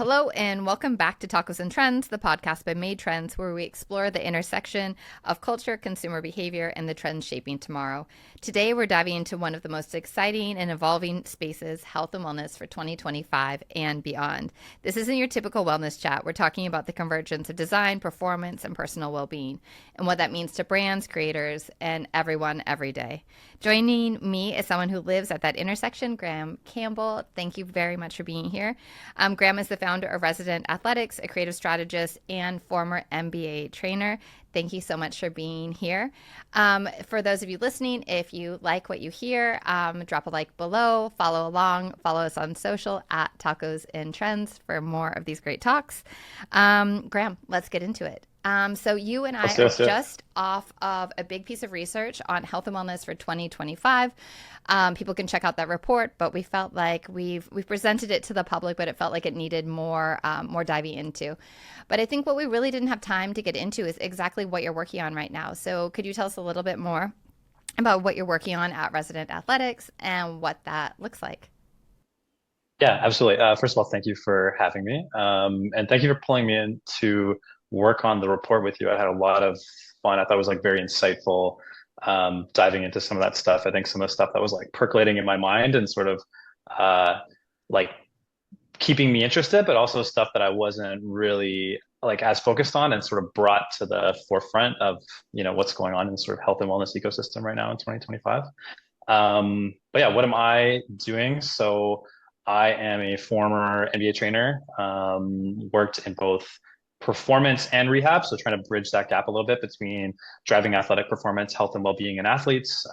Hello and welcome back to Tacos and Trends, the podcast by Made Trends, where we explore the intersection of culture, consumer behavior, and the trends shaping tomorrow. Today, we're diving into one of the most exciting and evolving spaces, health and wellness for 2025 and beyond. This isn't your typical wellness chat. We're talking about the convergence of design, performance, and personal well-being, and what that means to brands, creators, and everyone every day. Joining me is someone who lives at that intersection, Graham Campbell. Thank you very much for being here. Graham is the founder of Resident Athletics, a creative strategist, and former MBA trainer. Thank you so much for being here. For those of you listening, if you like what you hear, drop a like below, follow along, follow us on social at Tacos and Trends for more of these great talks. Graham, let's get into it. So you and I are just off of a big piece of research on health and wellness for 2025. People can check out that report, but we felt like we've presented it to the public, but it felt like it needed more diving into. But I think what we really didn't have time to get into is exactly what you're working on right now. So could you tell us a little bit more about what you're working on at Resident Athletics and what that looks like? Yeah, absolutely. First of all, thank you for having me. And thank you for pulling me in to work on the report with you. I had a lot of fun. I thought it was like very insightful, diving into some of that stuff. I think some of the stuff that was like percolating in my mind and sort of uh, like keeping me interested, but also stuff that I wasn't really like as focused on and sort of brought to the forefront of, what's going on in the sort of health and wellness ecosystem right now in 2025. But yeah, what am I doing? So I am a former NBA trainer, worked in both performance and rehab. So trying to bridge that gap a little bit between driving athletic performance, health and well-being in athletes,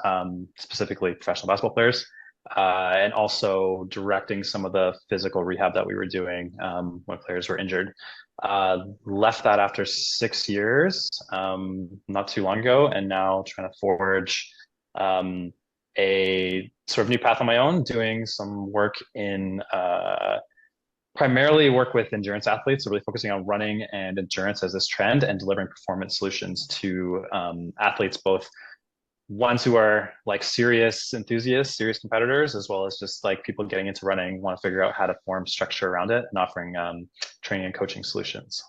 specifically professional basketball players, and also directing some of the physical rehab that we were doing when players were injured. Left that after 6 years, not too long ago, and now trying to forge um, a sort of new path on my own, doing some work in primarily work with endurance athletes, so really focusing on running and endurance as this trend and delivering performance solutions to athletes, both ones who are like serious enthusiasts, serious competitors, as well as just like people getting into running, want to figure out how to form structure around it and offering training and coaching solutions.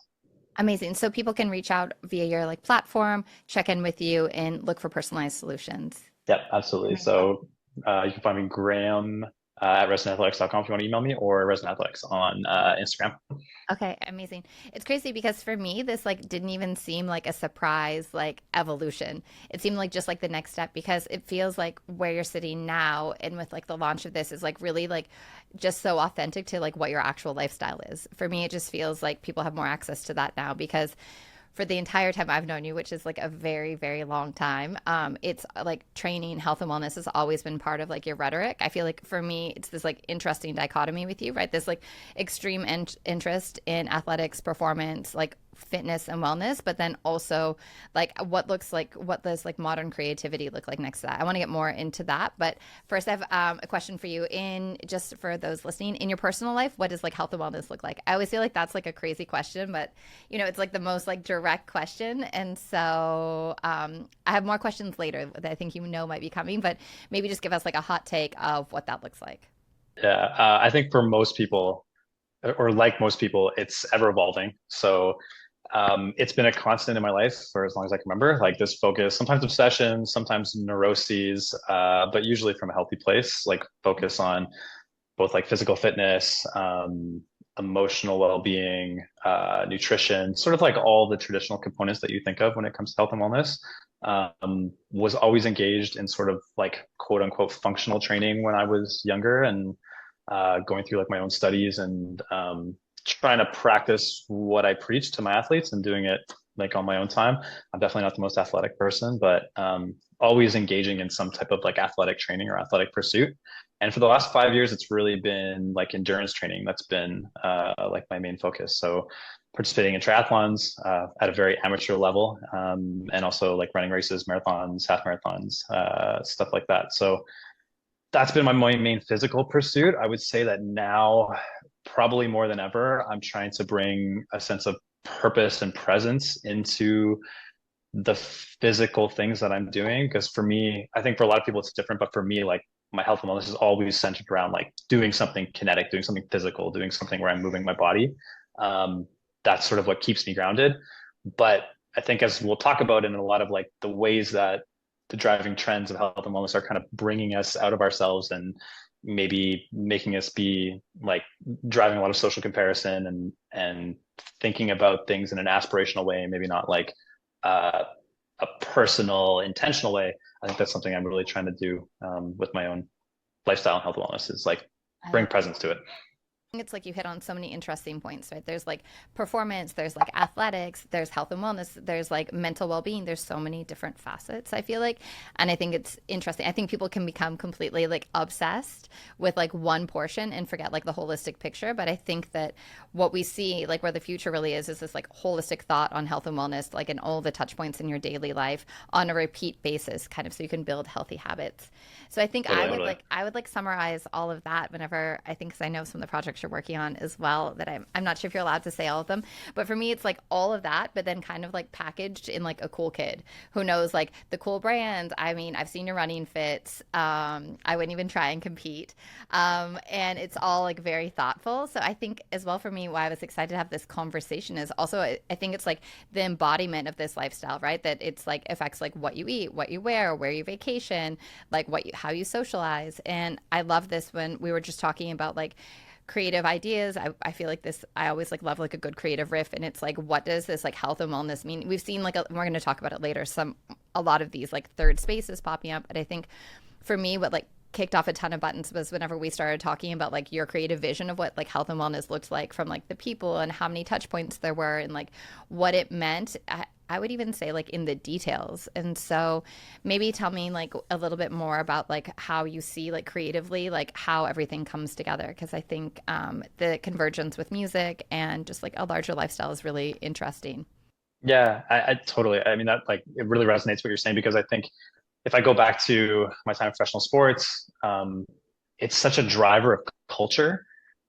Amazing. So people can reach out via your like platform, check in with you, and look for personalized solutions. Yep, absolutely. So you can find me Graham at residentathletics.com if you want to email me, or Resident Athletics on Instagram. Okay, amazing. It's crazy because for me, this like didn't even seem like a surprise, like evolution. It seemed like just like the next step because it feels like where you're sitting now and with like the launch of this is like really like just so authentic to like what your actual lifestyle is. For me, it just feels like people have more access to that now because for the entire time I've known you, which is like a very, very long time, it's like training, health and wellness has always been part of like your rhetoric. I feel like for me, it's this like interesting dichotomy with you, right? This like extreme interest in athletics, performance, like fitness and wellness, but then also like what does like modern creativity look like next to that? I want to get more into that, but first I have a question for you. In just for those listening, in your personal life, what does like health and wellness look like? I always feel like that's like a crazy question, but it's like the most like direct question, and so I have more questions later that I think might be coming, but maybe just give us like a hot take of what that looks like. Yeah, I think for most people, or like most people, it's ever evolving. So it's been a constant in my life for as long as I can remember, like this focus, sometimes obsession, sometimes neuroses, but usually from a healthy place, like focus on both like physical fitness, emotional well-being, nutrition, sort of like all the traditional components that you think of when it comes to health and wellness. Was always engaged in sort of like quote unquote functional training when I was younger and going through like my own studies and trying to practice what I preach to my athletes and doing it like on my own time. I'm definitely not the most athletic person, but always engaging in some type of like athletic training or athletic pursuit. And for the last 5 years, it's really been like endurance training that's been like my main focus. So participating in triathlons at a very amateur level, and also like running races, marathons, half marathons, stuff like that. So that's been my main physical pursuit. I would say that now, probably more than ever, I'm trying to bring a sense of purpose and presence into the physical things that I'm doing. Because for me, I think for a lot of people it's different, but for me, like my health and wellness is always centered around like doing something kinetic, doing something physical, doing something where I'm moving my body. Um, that's sort of what keeps me grounded. But I think as we'll talk about in a lot of like the ways that the driving trends of health and wellness are kind of bringing us out of ourselves and maybe making us be like driving a lot of social comparison and thinking about things in an aspirational way, maybe not like uh, a personal, intentional way. I think that's something I'm really trying to do with my own lifestyle and health and wellness is like I bring love presence to it. it's like you hit on so many interesting points, right? There's like performance, there's like athletics, there's health and wellness, there's like mental well-being. There's so many different facets, I feel like. And I think it's interesting. I think people can become completely like obsessed with like one portion and forget like the holistic picture. But I think that what we see, like where the future really is this like holistic thought on health and wellness, like in all the touch points in your daily life on a repeat basis, kind of so you can build healthy habits. So I think Totally, totally. I would like summarize all of that whenever I think, because I know some of the projects you're working on as well that I'm not sure if you're allowed to say all of them, but for me it's like all of that, but then kind of like packaged in like a cool kid who knows like the cool brands. I mean, I've seen your running fits. I wouldn't even try and compete. And it's all like very thoughtful. So I think as well for me, why I was excited to have this conversation is also I think it's like the embodiment of this lifestyle, right? That it's like affects like what you eat, what you wear, where you vacation, like how you socialize. And I love this when we were just talking about like creative ideas. I feel like this, I always like love like a good creative riff. And it's like, what does this like health and wellness mean? We've seen like, we're going to talk about it later, a lot of these like third spaces popping up. But I think for me, what like kicked off a ton of buttons was whenever we started talking about like your creative vision of what like health and wellness looked like from like the people and how many touch points there were and like what it meant. I would even say like in the details. And so maybe tell me like a little bit more about like how you see like creatively like how everything comes together, because I think the convergence with music and just like a larger lifestyle is really interesting. Yeah, I totally. I mean, that like it really resonates what you're saying because I think if I go back to my time in professional sports, it's such a driver of culture.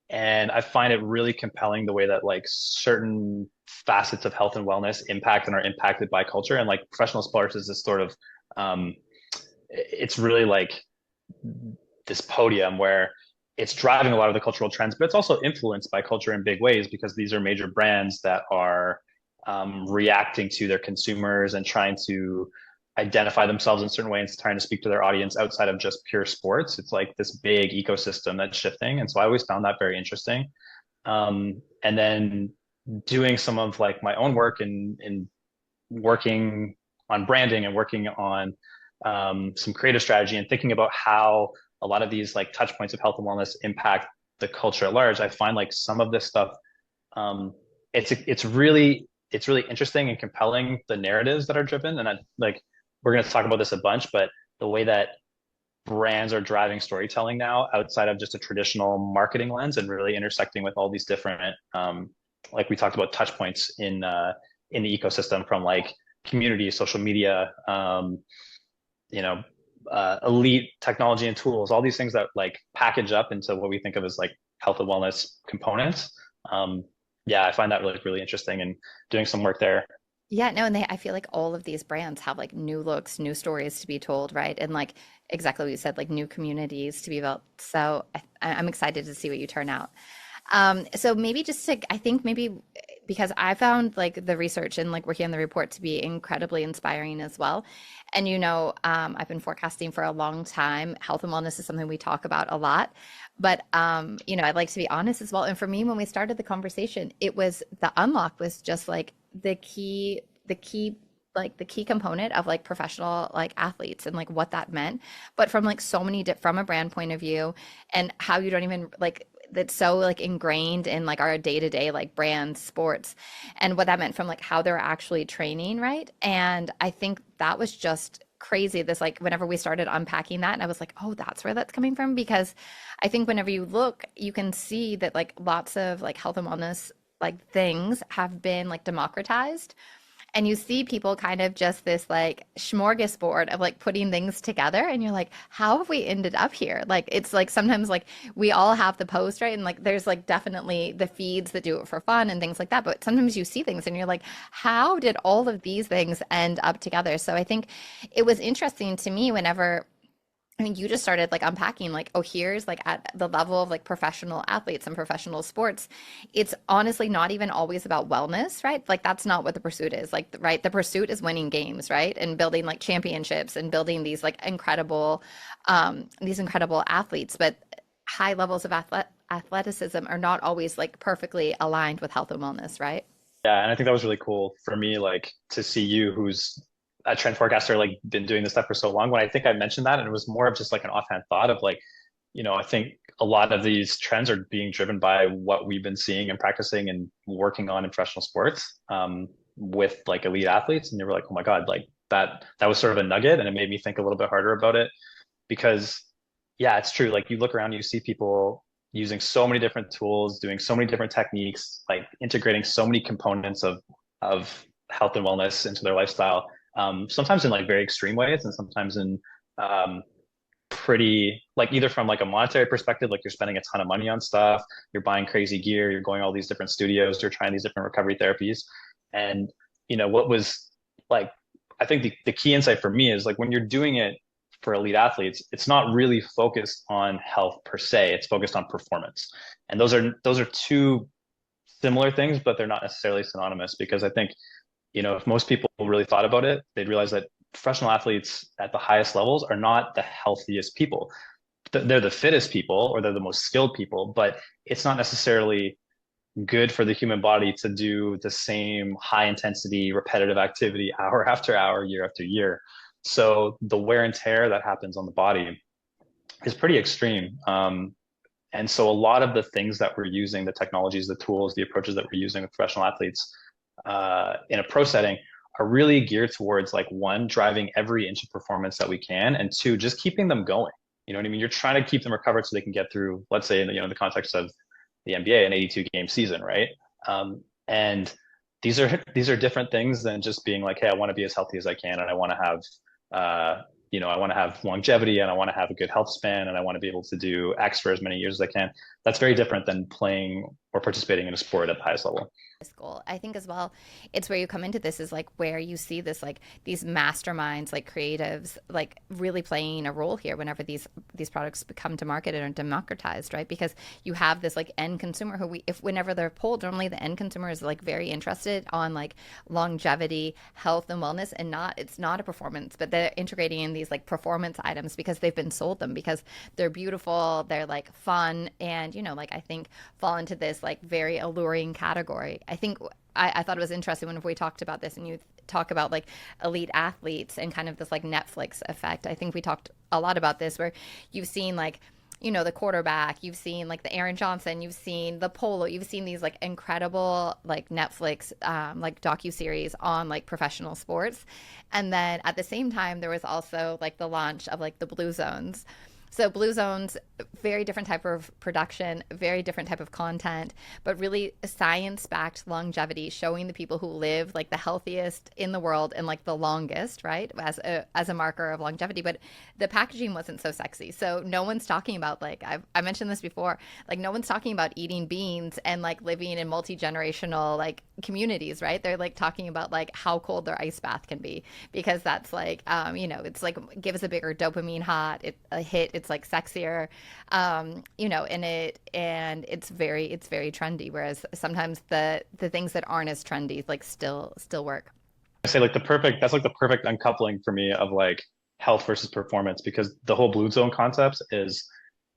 And I find it really compelling the way that like certain facets of health and wellness impact and are impacted by culture. And like professional sports is this sort of, um, it's really like this podium where it's driving a lot of the cultural trends, but it's also influenced by culture in big ways because these are major brands that are reacting to their consumers and trying to identify themselves in certain ways, trying to speak to their audience outside of just pure sports. It's like this big ecosystem that's shifting. And so I always found that very interesting. And then doing some of like my own work in working on branding and working on some creative strategy and thinking about how a lot of these like touch points of health and wellness impact the culture at large. I find like some of this stuff, um, it's really interesting and compelling the narratives that are driven. And I like we're going to talk about this a bunch, but the way that brands are driving storytelling now outside of just a traditional marketing lens and really intersecting with all these different like we talked about touch points in the ecosystem from like community, social media, you know, elite technology and tools, all these things that like package up into what we think of as like health and wellness components. Yeah, I find that really, really interesting and doing some work there. Yeah, no, and I feel like all of these brands have like new looks, new stories to be told, right? And like exactly what you said, like new communities to be built. So I'm excited to see what you turn out. So maybe just to, I think maybe because I found like the research and like working on the report to be incredibly inspiring as well. And I've been forecasting for a long time. Health and wellness is something we talk about a lot, but I'd like to be honest as well. And for me, when we started the conversation, it was the unlock was just like the key component of like professional like athletes and like what that meant, but from like so many from a brand point of view and how you don't even like that's so like ingrained in like our day-to-day like brands sports and what that meant from like how they're actually training, right? And I think that was just crazy this like whenever we started unpacking that and I was like, oh, that's where that's coming from, because I think whenever you look you can see that like lots of like health and wellness like things have been like democratized, and you see people kind of just this like smorgasbord of like putting things together and you're like, how have we ended up here? Like it's like sometimes like we all have the post, right? And like there's like definitely the feeds that do it for fun and things like that, but sometimes you see things and you're like, how did all of these things end up together? So I think it was interesting to me whenever I mean, you just started like unpacking, like, oh, here's like at the level of like professional athletes and professional sports, it's honestly not even always about wellness, right? Like, that's not what the pursuit is. Like, right? The pursuit is winning games, right? And building like championships and building these incredible athletes. But high levels of athleticism are not always like perfectly aligned with health and wellness, right? Yeah, and I think that was really cool for me, like to see you, who's a trend forecaster, like been doing this stuff for so long. When I think I mentioned that, and it was more of just like an offhand thought of like, I think a lot of these trends are being driven by what we've been seeing and practicing and working on in professional sports, with like elite athletes. And you were like, oh my God, like that was sort of a nugget, and it made me think a little bit harder about it because yeah, it's true. Like you look around, you see people using so many different tools, doing so many different techniques, like integrating so many components of health and wellness into their lifestyle. Sometimes in like very extreme ways, and sometimes in um, pretty like either from like a monetary perspective, like you're spending a ton of money on stuff, you're buying crazy gear, you're going all these different studios, you're trying these different recovery therapies, and what was like I think the key insight for me is like when you're doing it for elite athletes, it's not really focused on health per se. It's focused on performance. And those are two similar things, but they're not necessarily synonymous because I think, if most people really thought about it, they'd realize that professional athletes at the highest levels are not the healthiest people. They're the fittest people or they're the most skilled people, but it's not necessarily good for the human body to do the same high intensity repetitive activity hour after hour, year after year. So the wear and tear that happens on the body is pretty extreme. And so a lot of the things that we're using, the technologies, the tools, the approaches that we're using with professional athletes in a pro setting are really geared towards like one, driving every inch of performance that we can, and two, just keeping them going. You know what I mean? You're trying to keep them recovered so they can get through, let's say, in the context of the NBA, an 82 game season, right? And these are different things than just being like, hey, I want to be as healthy as I can, and I want to have, I want to have longevity, and I want to have a good health span, and I want to be able to do X for as many years as I can. That's very different than playing or participating in a sport at the highest level. Goal. I think as well, it's where you come into this is like where you see this like these masterminds, like creatives, like really playing a role here whenever these products become to market and are democratized, right? Because you have this like end consumer who if whenever they're polled, normally the end consumer is like very interested on like longevity, health and wellness, and it's not a performance, but they're integrating in these like performance items because they've been sold them because they're beautiful, they're like fun, and like I think fall into this like very alluring category. I think I thought it was interesting when we talked about this and you talk about like elite athletes and kind of this like Netflix effect. I think we talked a lot about this where you've seen like the quarterback, you've seen like the Aaron Johnson, you've seen the polo, you've seen these like incredible like Netflix like docu-series on like professional sports. And then at the same time there was also like the launch of like the Blue Zones. So Blue Zones, very different type of production, very different type of content, but really science-backed longevity, showing the people who live like the healthiest in the world and like the longest, right, as a marker of longevity. But the packaging wasn't so sexy, so no one's talking about like I mentioned this before, like no one's talking about eating beans and like living in multi-generational like communities, right? They're like talking about like how cold their ice bath can be because that's like it's like gives a bigger dopamine hit. It's like sexier, and it's very trendy. Whereas sometimes the things that aren't as trendy like still work. I say like that's like the perfect uncoupling for me of like health versus performance because the whole blue zone concept is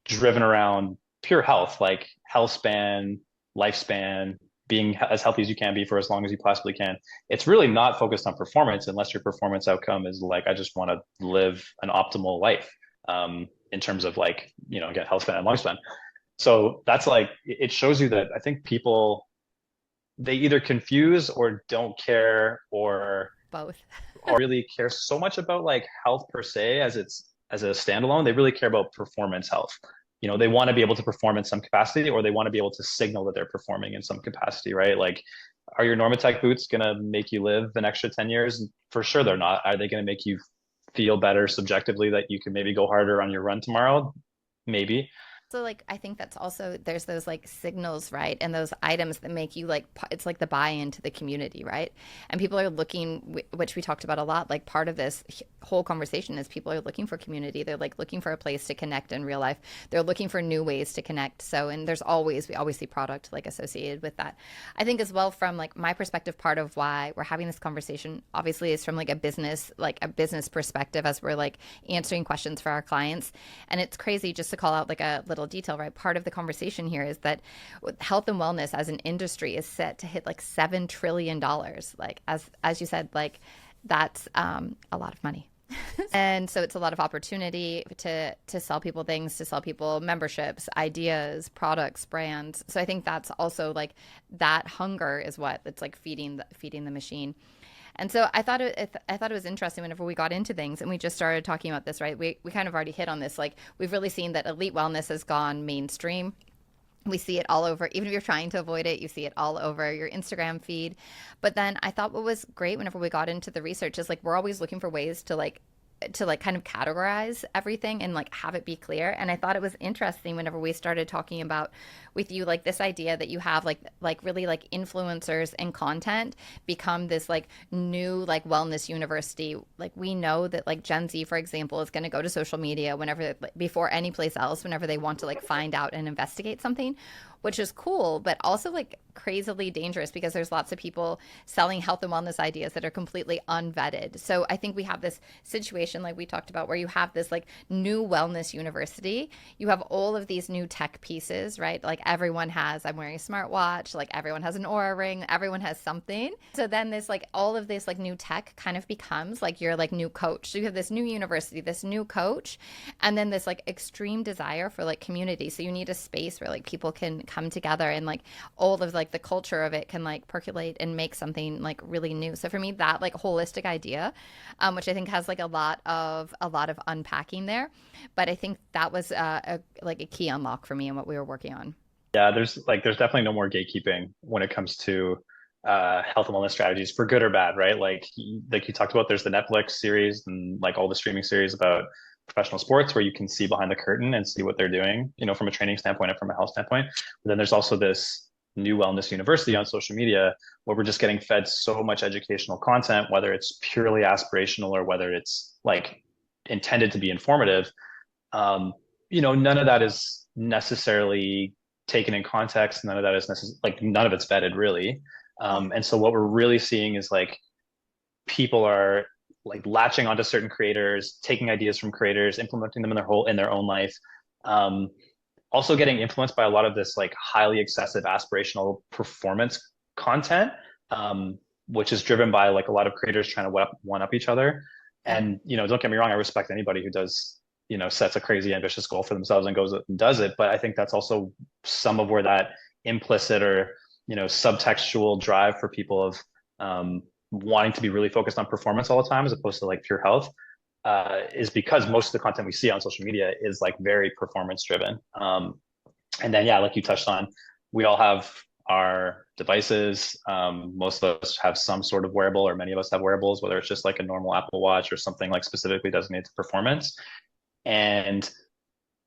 driven around pure health, like health span, lifespan, being as healthy as you can be for as long as you possibly can. It's really not focused on performance unless your performance outcome is like, I just want to live an optimal life, in terms of like, again, health span and lifespan. So that's like, it shows you that I think people, they either confuse or don't care Both. or really care so much about like health per se as a standalone. They really care about performance health. They want to be able to perform in some capacity, or they want to be able to signal that they're performing in some capacity, right? Like, are your Normatec boots going to make you live an extra 10 years? For sure they're not. Are they going to make you feel better subjectively that you can maybe go harder on your run tomorrow? Maybe. So like I think that's also there's those like signals, right? And those items that make you like it's like the buy-in to the community, right? And people are looking, which we talked about a lot, like part of this whole conversation is people are looking for community. They're like looking for a place to connect in real life. They're looking for new ways to connect. So and there's always we always see product like associated with that. I think as well from like my perspective, part of why we're having this conversation obviously is from like a business perspective as we're like answering questions for our clients. And it's crazy just to call out like a little detail, right? Part of the conversation here is that health and wellness as an industry is set to hit like $7 trillion. Like as you said, like that's a lot of money. And so it's a lot of opportunity to sell people things, to sell people memberships, ideas, products, brands. So I think that's also like that hunger is what it's like feeding the machine. And so I thought it was interesting whenever we got into things and we just started talking about this, right? We kind of already hit on this. Like we've really seen that elite wellness has gone mainstream. We see it all over. Even if you're trying to avoid it, you see it all over your Instagram feed. But then I thought what was great whenever we got into the research is like we're always looking for ways to like kind of categorize everything and like have it be clear. And I thought it was interesting whenever we started talking about with you like this idea that you have like really like influencers and content become this like new like wellness university. Like we know that like Gen Z, for example, is going to go to social media whenever before any place else whenever they want to like find out and investigate something, which is cool, but also like crazily dangerous because there's lots of people selling health and wellness ideas that are completely unvetted. So I think we have this situation like we talked about where you have this like new wellness university. You have all of these new tech pieces, right? Like everyone has, I'm wearing a smartwatch, like everyone has an Aura ring, everyone has something. So then this like all of this like new tech kind of becomes like your like new coach. So you have this new university, this new coach, and then this like extreme desire for like community. So you need a space where like people can come together and like all of like the culture of it can like percolate and make something like really new. So for me, that like holistic idea, which I think has like a lot of unpacking there, but I think that was like a key unlock for me and what we were working on. Yeah, there's definitely no more gatekeeping when it comes to health and wellness strategies for good or bad, right? Like you talked about, there's the Netflix series and like all the streaming series about professional sports where you can see behind the curtain and see what they're doing, from a training standpoint and from a health standpoint. But then there's also this new wellness university on social media where we're just getting fed so much educational content, whether it's purely aspirational or whether it's like intended to be informative. None of that is necessarily taken in context. None of that is like none of it's vetted really. And so what we're really seeing is like people are like latching onto certain creators, taking ideas from creators, implementing them in their own life. Um, Also getting influenced by a lot of this like highly excessive aspirational performance content, which is driven by like a lot of creators trying to one up each other. Yeah. And don't get me wrong, I respect anybody who does sets a crazy ambitious goal for themselves and goes and does it. But I think that's also some of where that implicit or subtextual drive for people of wanting to be really focused on performance all the time as opposed to like pure health is because most of the content we see on social media is like very performance driven. And then, yeah, like you touched on, we all have our devices. Most of us have some sort of wearable, or many of us have wearables, whether it's just like a normal Apple Watch or something like specifically designated to performance. And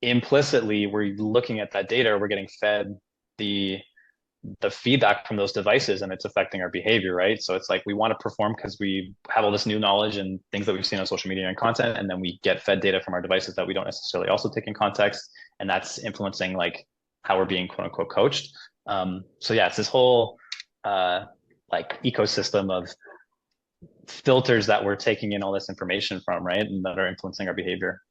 implicitly, we're looking at that data, we're getting fed the feedback from those devices and it's affecting our behavior, right? So it's like we want to perform because we have all this new knowledge and things that we've seen on social media and content, and then we get fed data from our devices that we don't necessarily also take in context, and that's influencing like how we're being quote unquote coached. So yeah, it's this whole like ecosystem of filters that we're taking in all this information from, right, and that are influencing our behavior.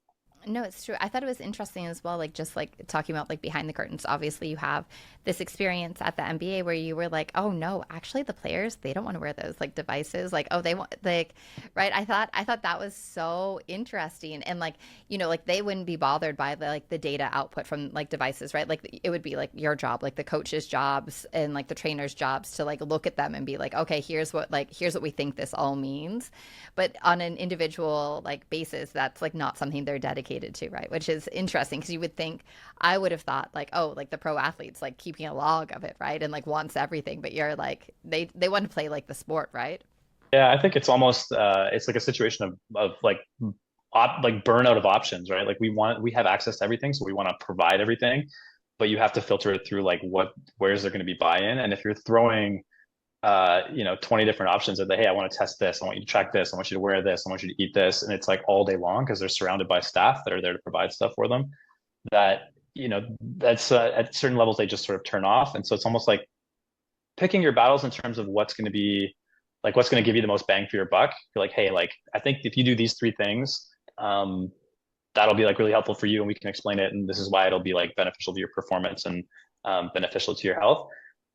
No, it's true. I thought it was interesting as well, like just like talking about like behind the curtains. Obviously, you have this experience at the NBA where you were like, oh no, actually the players, they don't want to wear those like devices. Like, oh, they want like, right. I thought that was so interesting. And like, like they wouldn't be bothered by the data output from like devices, right? Like it would be like your job, like the coach's jobs and like the trainer's jobs to like look at them and be like, okay, here's what we think this all means. But on an individual like basis, that's like not something they're dedicated to, right? Which is interesting because you would think I would have thought like, oh, like the pro athletes like keeping a log of it, right? And like wants everything, but you're like they want to play like the sport, right? Yeah, I think it's almost it's like a situation of like like burnout of options, right? Like we have access to everything, so we want to provide everything, but you have to filter it through like where's there going to be buy-in, and if you're throwing 20 different options of the, hey, I want to test this, I want you to track this, I want you to wear this, I want you to eat this, and it's like all day long because they're surrounded by staff that are there to provide stuff for them. That that's at certain levels they just sort of turn off, and so it's almost like picking your battles in terms of what's going to be like what's going to give you the most bang for your buck. You're like, hey, like I think if you do these three things, um, that'll be like really helpful for you, and we can explain it, and this is why it'll be like beneficial to your performance and beneficial to your health.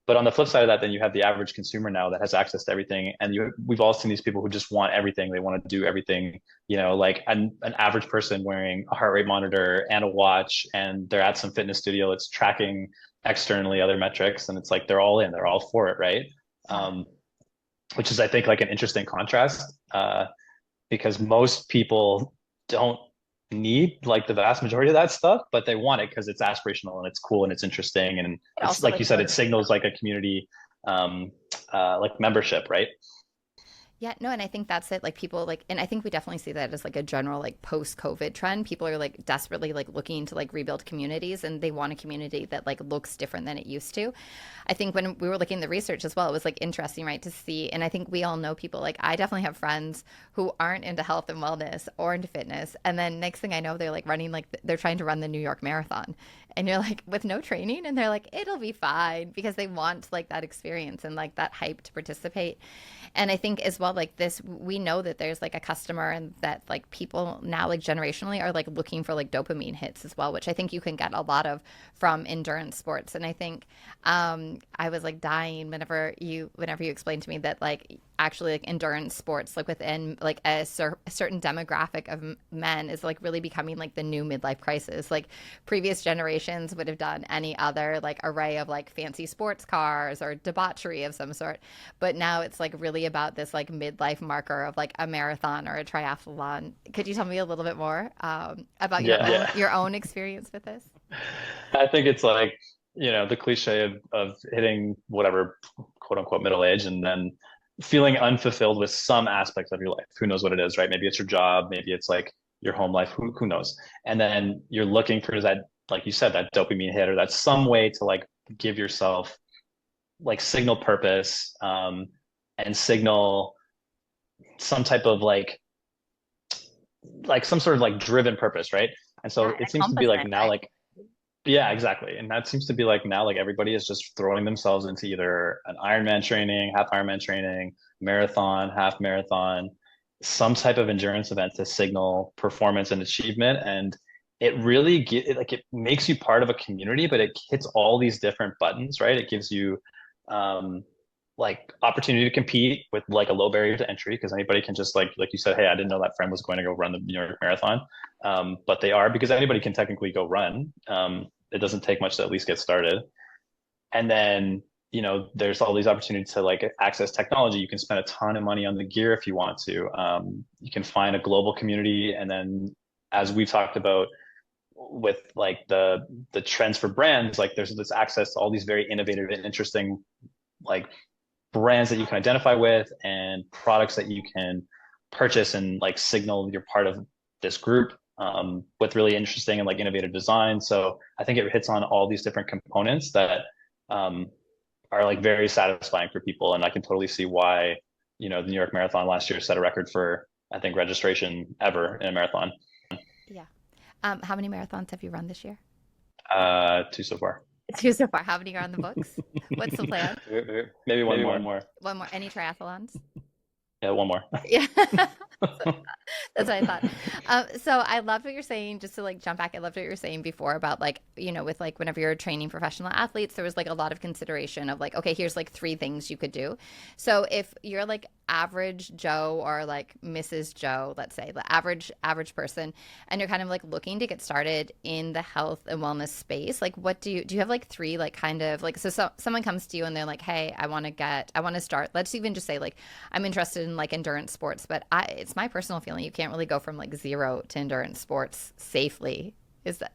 But on the flip side of that, then you have the average consumer now that has access to everything, and we've all seen these people who just want everything. They want to do everything, like an average person wearing a heart rate monitor and a watch, and they're at some fitness studio that's tracking externally other metrics, and it's like they're all in, they're all for it, right? Um, which is, I think, like an interesting contrast, because most people don't need like the vast majority of that stuff, but they want it because it's aspirational and it's cool and it's interesting, and It it's also like like you said, it signals like a community, like membership, right? Yeah, no, and I think that's it. Like people like, and I think we definitely see that as like a general like post-COVID trend. People are like desperately like looking to like rebuild communities, and they want a community that like looks different than it used to. I think when we were looking at the research as well, it was like interesting, right, to see. And I think we all know people like I definitely have friends who aren't into health and wellness or into fitness, and then next thing I know, they're like running like they're trying to run the New York Marathon, and you're like with no training, and they're like it'll be fine because they want like that experience and like that hype to participate. And I think as well, like this, we know that there's like a customer and that like people now, like generationally, are like looking for like dopamine hits as well, which I think you can get a lot of from endurance sports. And I think I was like dying whenever you explained to me that like actually like endurance sports like within like a certain demographic of men is like really becoming like the new midlife crisis. Like previous generations would have done any other like array of like fancy sports cars or debauchery of some sort, but now it's like really about this like midlife marker of like a marathon or a triathlon. Could you tell me a little bit more about Yeah. your own experience with this? I think it's like, the cliche of hitting whatever quote unquote middle age and then feeling unfulfilled with some aspect of your life. Who knows what it is, right? Maybe it's your job, maybe it's like your home life, who knows? And then you're looking for that, like you said, that dopamine hit, or that some way to like give yourself like signal purpose, and signal some type of like some sort of like driven purpose, right? And so Yeah, it seems to be like accomplishment, now, right? like, yeah, exactly. And that seems to be like now, like everybody is just throwing themselves into either an Ironman training, half Ironman training, marathon, half marathon, some type of endurance event to signal performance and achievement. And it really like it makes you part of a community, but it hits all these different buttons, right? It gives you um like opportunity to compete with like a low barrier to entry because anybody can just like you said, hey, I didn't know that friend was going to go run the New York Marathon. But they are, because anybody can technically go run. It doesn't take much to at least get started. And then, there's all these opportunities to like access technology. You can spend a ton of money on the gear if you want to. You can find a global community. And then, as we've talked about with like the trends for brands, like there's this access to all these very innovative and interesting like brands that you can identify with and products that you can purchase and like signal you're part of this group, with really interesting and like innovative design. So I think it hits on all these different components that um, are like very satisfying for people. And I can totally see why, the New York Marathon last year set a record for, I think, registration ever in a marathon. Yeah. How many marathons have you run this year? Two so far. Two so far. How many are on the books? What's the plan? Maybe one Maybe more. one more. One more. Any triathlons? Yeah, one more. Yeah. That's what I thought. So I loved what you're saying. Just to like jump back, I loved what you were saying before about like, with like whenever you're training professional athletes, there was like a lot of consideration of like, okay, here's like three things you could do. So if you're like average Joe or like Mrs. Joe, let's say the average person, and you're kind of like looking to get started in the health and wellness space, like what do you have like three like kind of like, so someone comes to you and they're like, hey, I want to start. Let's even just say like I'm interested in like endurance sports, but it's my personal feeling you can't really go from like zero to endurance sports safely.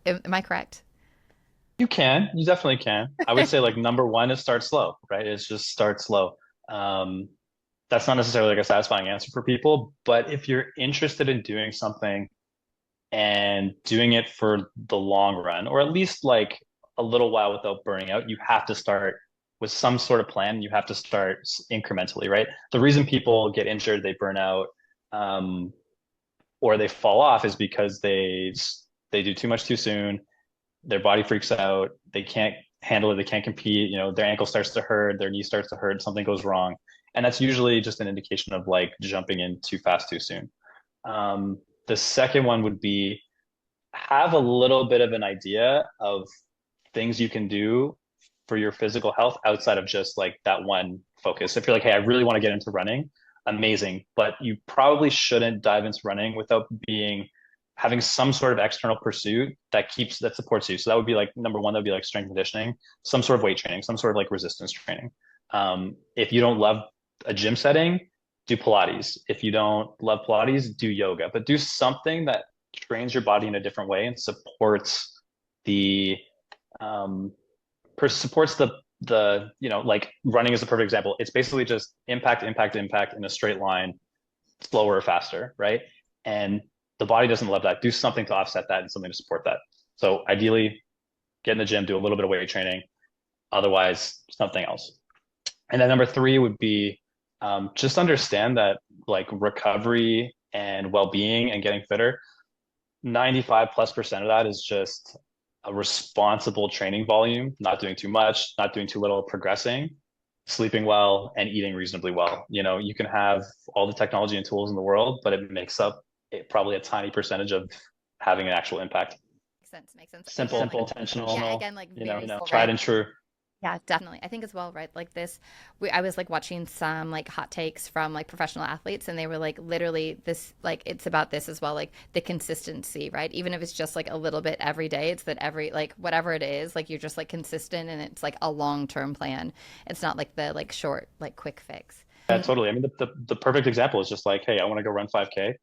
Am I correct? You definitely can. I would say like number one is start slow, right? It's just start slow. Um, that's not necessarily like a satisfying answer for people, but if you're interested in doing something and doing it for the long run, or at least like a little while without burning out, you have to start with some sort of plan. You have to start incrementally, right? The reason people get injured, they burn out, um, or they fall off is because they do too much too soon. Their body freaks out. They can't handle it. They can't compete. Their ankle starts to hurt, their knee starts to hurt, something goes wrong. And that's usually just an indication of like jumping in too fast, too soon. The second one would be have a little bit of an idea of things you can do for your physical health outside of just like that one focus. If you're like, hey, I really want to get into running, amazing. But you probably shouldn't dive into running without having some sort of external pursuit that supports you. So that would be like number one, that would be like strength conditioning, some sort of weight training, some sort of like resistance training. If you don't love a gym setting, do Pilates. If you don't love Pilates, do yoga, but do something that trains your body in a different way and supports the um, supports like running is a perfect example. It's basically just impact, impact, impact in a straight line, slower or faster, right? And the body doesn't love that. Do something to offset that and something to support that. So ideally, get in the gym, do a little bit of weight training. Otherwise, something else. And then number three would be just understand that like recovery and well-being and getting fitter, 95+% of that is just a responsible training volume, not doing too much, not doing too little, progressing, sleeping well, and eating reasonably well. You can have all the technology and tools in the world, but it makes up probably a tiny percentage of having an actual impact. Makes sense. Simple, Again, intentional, yeah, again, like very tried and true. Yeah, definitely. I think as well, right? Like this, I was like watching some like hot takes from like professional athletes, and they were like, literally, this, like, it's about this as well, like the consistency, right? Even if it's just like a little bit every day, it's that like, whatever it is, like, you're just like consistent and it's like a long-term plan. It's not like the like short, like quick fix. Yeah, totally. I mean, the perfect example is just like, hey, I want to go run 5K.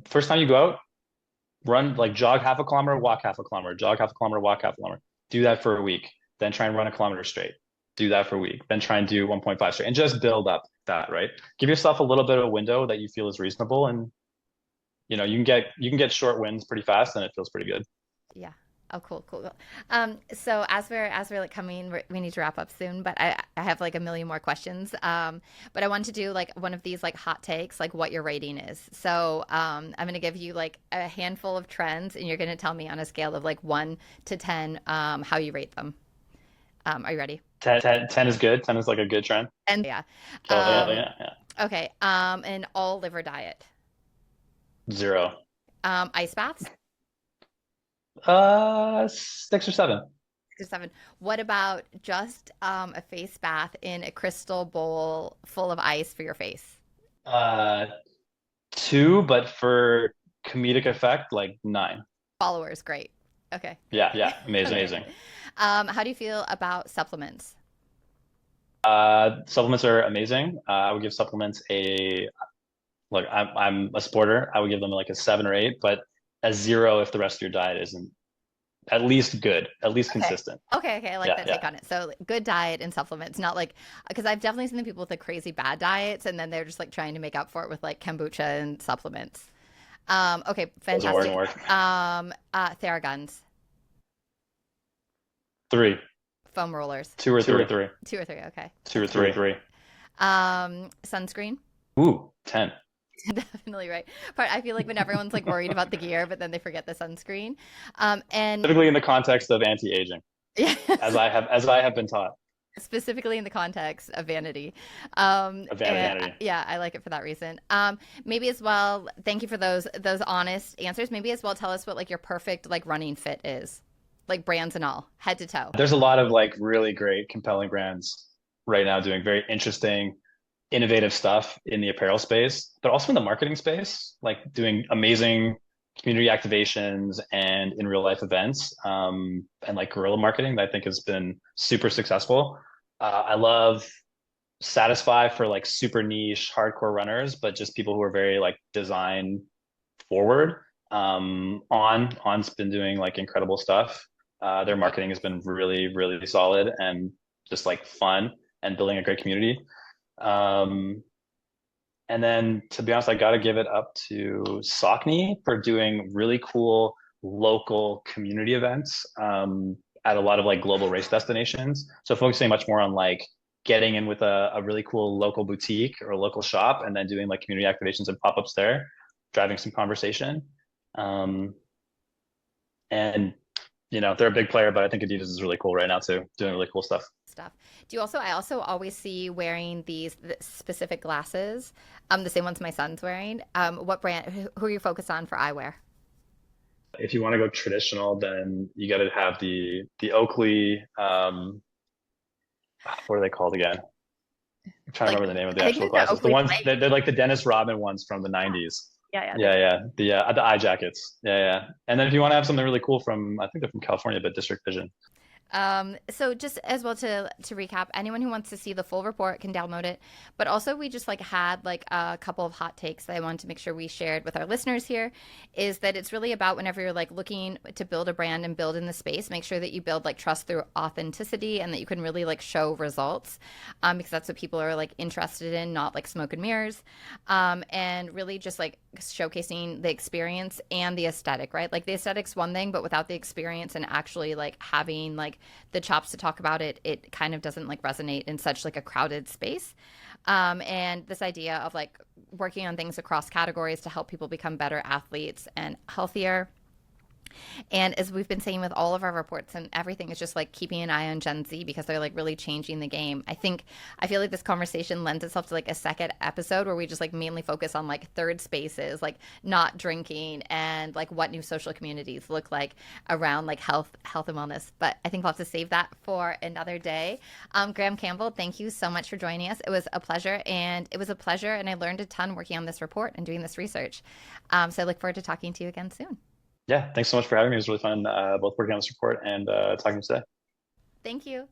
First time you go out, run like jog half a kilometer, walk half a kilometer, jog half a kilometer, walk half a kilometer. Do that for a week. Then try and run a kilometer straight. Do that for a week. Then try and do 1.5 straight and just build up that, right? Give yourself a little bit of a window that you feel is reasonable. And you can get short wins pretty fast and it feels pretty good. Yeah. Oh, cool. So as we're like we need to wrap up soon, but I have like a million more questions. But I want to do like one of these like hot takes, like what your rating is. So, I'm going to give you like a handful of trends, and you're going to tell me on a scale of like 1 to 10, how you rate them. Are you ready? 10 is good. 10 is like a good trend. And yeah. Yeah. Okay. An all liver diet. 0. Ice baths. 6 or 7. 6 or 7. What about just a face bath in a crystal bowl full of ice for your face? Uh, 2, but for comedic effect, like 9. Followers, great. Okay. Yeah, amazing, Okay. amazing. How do you feel about supplements? Supplements are amazing. I would give supplements a look. I'm a sporter. I would give them like a 7 or 8, but a 0 if the rest of your diet isn't at least good, at least Okay. consistent. Okay, I like that take on it. So good diet and supplements, not like, because I've definitely seen the people with the crazy bad diets, and then they're just like trying to make up for it with like kombucha and supplements. Okay, Doesn't work. fantastic. Theraguns, 3, foam rollers, 2 or 3, 2 or 3. Okay. 2 or 3. Sunscreen. Ooh, 10. Definitely right. But I feel like when everyone's like worried about the gear, but then they forget the sunscreen. And Typically in the context of anti-aging, yeah, as I have been taught. specifically in the context of vanity. Of And vanity. yeah, I like it for that reason. Maybe as well, thank you for those honest answers. Maybe as well, tell us what like your perfect like running fit is, like brands and all, head to toe. There's a lot of like really great, compelling brands right now doing very interesting, innovative stuff in the apparel space, but also in the marketing space, like doing amazing community activations and in real life events, and like guerrilla marketing that I think has been super successful. I love Satisfy for like super niche, hardcore runners, but just people who are very like design forward. On's been doing like incredible stuff. Their marketing has been really, really solid and just like fun and building a great community. Um, And then to be honest, I got to give it up to Saucony for doing really cool local community events at a lot of like global race destinations. So focusing much more on like getting in with a really cool local boutique or a local shop and then doing like community activations and pop-ups there, driving some conversation. Um, and they're a big player, but I think Adidas is really cool right now too, doing really cool stuff. Stuff. Do you also, I also always see you wearing these specific glasses, the same ones my son's wearing. What brand, who are you focused on for eyewear? If you want to go traditional, then you got to have the Oakley. What are they called again? I'm trying to Like, remember the name of the I think actual they're the glasses. The Oakley ones Flake. they're like the Dennis Rodman ones from the '90s. Yeah, yeah. Yeah, yeah. The eye jackets. Yeah, yeah. And then if you want to have something really cool from, I think they're from California, but District Vision. So just as well to recap, anyone who wants to see the full report can download it. But also we just like had like a couple of hot takes that I wanted to make sure we shared with our listeners here is that it's really about whenever you're like looking to build a brand and build in the space, make sure that you build like trust through authenticity and that you can really like show results because that's what people are like interested in, not like smoke and mirrors. And really just like showcasing the experience and the aesthetic, right? Like the aesthetic's one thing, but without the experience and actually like having like the chops to talk about it, it kind of doesn't like resonate in such like a crowded space. And this idea of like working on things across categories to help people become better athletes and healthier. And as we've been saying with all of our reports and everything, it's just like keeping an eye on Gen Z because they're like really changing the game. I feel like this conversation lends itself to like a second episode where we just like mainly focus on like third spaces, like not drinking and like what new social communities look like around like health and wellness. But I think we'll have to save that for another day. Graham Campbell, thank you so much for joining us. It was a pleasure and I learned a ton working on this report and doing this research. So I look forward to talking to you again soon. Yeah, thanks so much for having me. It was really fun both working on this report and talking today. Thank you.